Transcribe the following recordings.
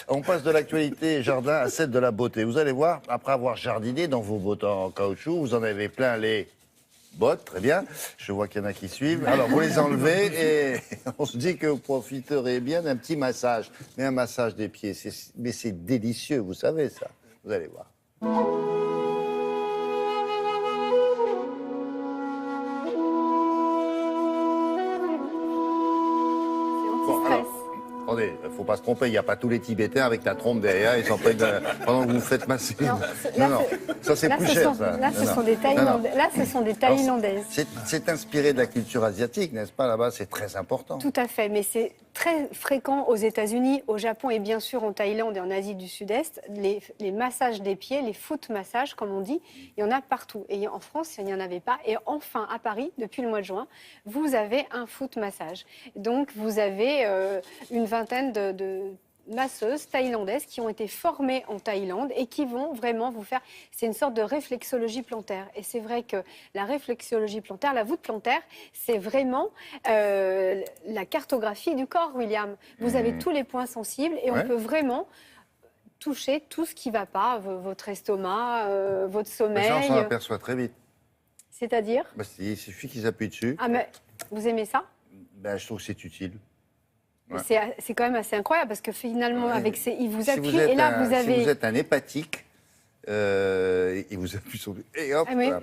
On passe de l'actualité jardin à celle de la beauté. Vous allez voir, après avoir jardiné dans vos bottes en caoutchouc, vous en avez plein les bottes, très bien. Je vois qu'il y en a qui suivent. Alors, vous les enlevez et on se dit que vous profiterez bien d'un petit massage. Mais un massage des pieds, mais c'est délicieux, vous savez ça. Vous allez voir. Bon, alors, attendez, il ne faut pas se tromper, il n'y a pas tous les Tibétains avec la trompe derrière, ils sont prêts pendant que vous faites masser. Non, ça c'est plus cher, ça. Là, ce sont des Thaïlandaises. Là, ce sont des Thaïlandaises. C'est inspiré de la culture asiatique, n'est-ce pas? Là-bas, c'est très important. Tout à fait, mais c'est très fréquent aux États-Unis, au Japon et bien sûr en Thaïlande et en Asie du Sud-Est. Les massages des pieds, les foot massages, comme on dit, il y en a partout. Et en France, il n'y en avait pas. Et enfin, à Paris, depuis le mois de juin, vous avez un foot massage. Donc, vous avez une vingtaine de masseuses thaïlandaises qui ont été formées en Thaïlande et qui vont vraiment vous faire... C'est une sorte de réflexologie plantaire. Et c'est vrai que la réflexologie plantaire, la voûte plantaire, c'est vraiment la cartographie du corps, William. Vous avez tous les points sensibles et on peut vraiment toucher tout ce qui ne va pas, votre estomac, votre sommeil. Ça, on s'en aperçoit très vite. C'est-à-dire Il suffit qu'ils appuient dessus. Ah, mais vous aimez ça? Je trouve que c'est utile. Ouais. C'est quand même assez incroyable parce que finalement, avec ces, il vous appuie et là, vous avez... Si vous êtes un hépatique, il vous appuie sur... Et hop, voilà.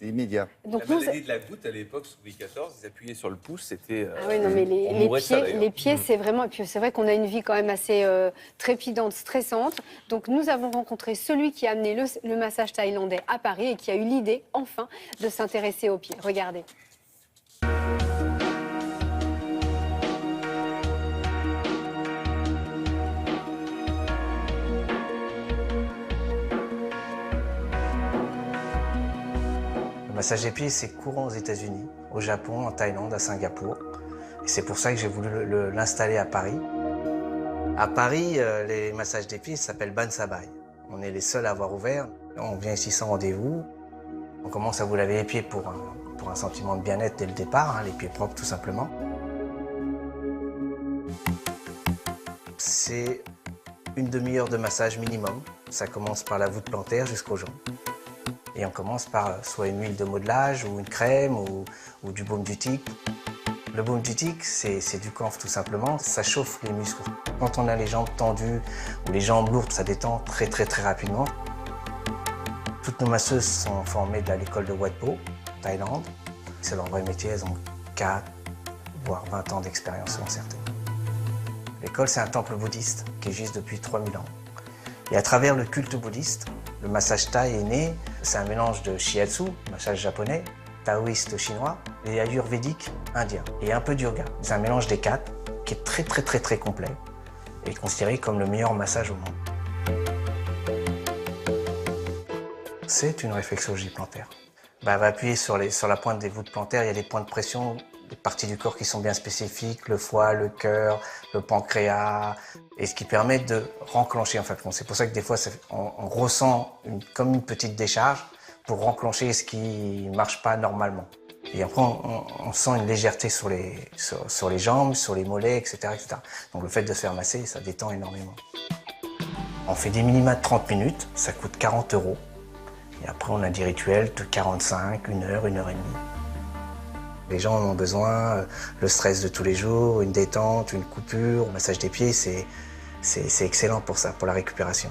C'est immédiat. Donc, la maladie de la goutte, à l'époque, sous Louis XIV, ils appuyaient sur le pouce, c'était... Ah oui, non, mais les pieds, c'est vraiment... Et puis c'est vrai qu'on a une vie quand même assez trépidante, stressante. Donc nous avons rencontré celui qui a amené le massage thaïlandais à Paris et qui a eu l'idée, enfin, de s'intéresser aux pieds. Regardez. Le massage des pieds, c'est courant aux États-Unis, au Japon, en Thaïlande, à Singapour. Et c'est pour ça que j'ai voulu l'installer à Paris. À Paris, les massages des pieds s'appellent Ban Sabai. On est les seuls à avoir ouvert. On vient ici sans rendez-vous. On commence à vous laver les pieds pour un sentiment de bien-être dès le départ, les pieds propres tout simplement. C'est une demi-heure de massage minimum. Ça commence par la voûte plantaire jusqu'aux jambes. Et on commence par soit une huile de modelage, ou une crème, ou du baume du tic. Le baume du tic, c'est du camphre tout simplement, ça chauffe les muscles. Quand on a les jambes tendues ou les jambes lourdes, ça détend très rapidement. Toutes nos masseuses sont formées de l'école de Wat Po, Thaïlande. C'est leur vrai métier, elles ont 4, voire 20 ans d'expérience selon certaines. L'école, c'est un temple bouddhiste qui existe depuis 3000 ans. Et à travers le culte bouddhiste, le massage thaï est né. C'est un mélange de shiatsu, massage japonais, taoïste chinois, et ayurvédique indien, et un peu d'yoga. C'est un mélange des quatre qui est très complet et considéré comme le meilleur massage au monde. C'est une réflexologie plantaire. Elle va appuyer sur la pointe des voûtes plantaires, il y a des points de pression, des parties du corps qui sont bien spécifiques, le foie, le cœur, le pancréas, et ce qui permet de renclencher en fait. C'est pour ça que des fois on ressent comme une petite décharge pour renclencher ce qui ne marche pas normalement. Et après on sent une légèreté sur les jambes, sur les mollets, etc. Donc le fait de se faire masser, ça détend énormément. On fait des minima de 30 minutes, ça coûte 40 €. Et après on a des rituels de 45, 1 heure, 1 heure et demie. Les gens en ont besoin, le stress de tous les jours, une détente, une coupure, le massage des pieds, c'est excellent pour ça, pour la récupération.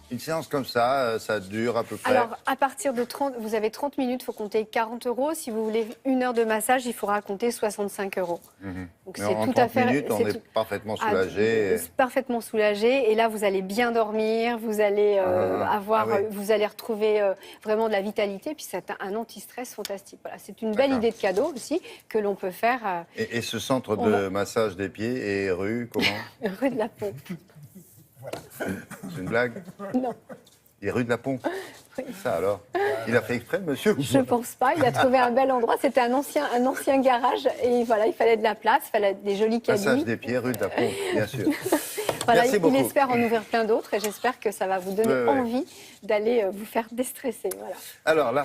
Une séance comme ça dure à peu près... Alors, à partir de 30, vous avez 30 minutes, il faut compter 40 €. Si vous voulez 1 heure de massage, il faura compter 65 €. Donc c'est tout à fait... minutes, on est parfaitement soulagé. Parfaitement soulagé. Et là, vous allez bien dormir, vous allez vous allez retrouver vraiment de la vitalité. Puis c'est un anti-stress fantastique. Voilà, c'est une belle idée de cadeau aussi que l'on peut faire. Et ce centre de massage des pieds est rue comment? Rue de la Pompe. Voilà. C'est une blague? Non. Il est rue de la Pompe? Oui. Ça alors? Il a fait exprès, monsieur? Je ne pense pas. Il a trouvé un bel endroit. C'était un ancien garage. Et voilà, il fallait de la place, il fallait des jolis cabines. Massage des pieds, rue de la Pompe, bien sûr. Voilà, merci beaucoup. Il espère en ouvrir plein d'autres. Et j'espère que ça va vous donner envie d'aller vous faire déstresser. Voilà. Alors, là...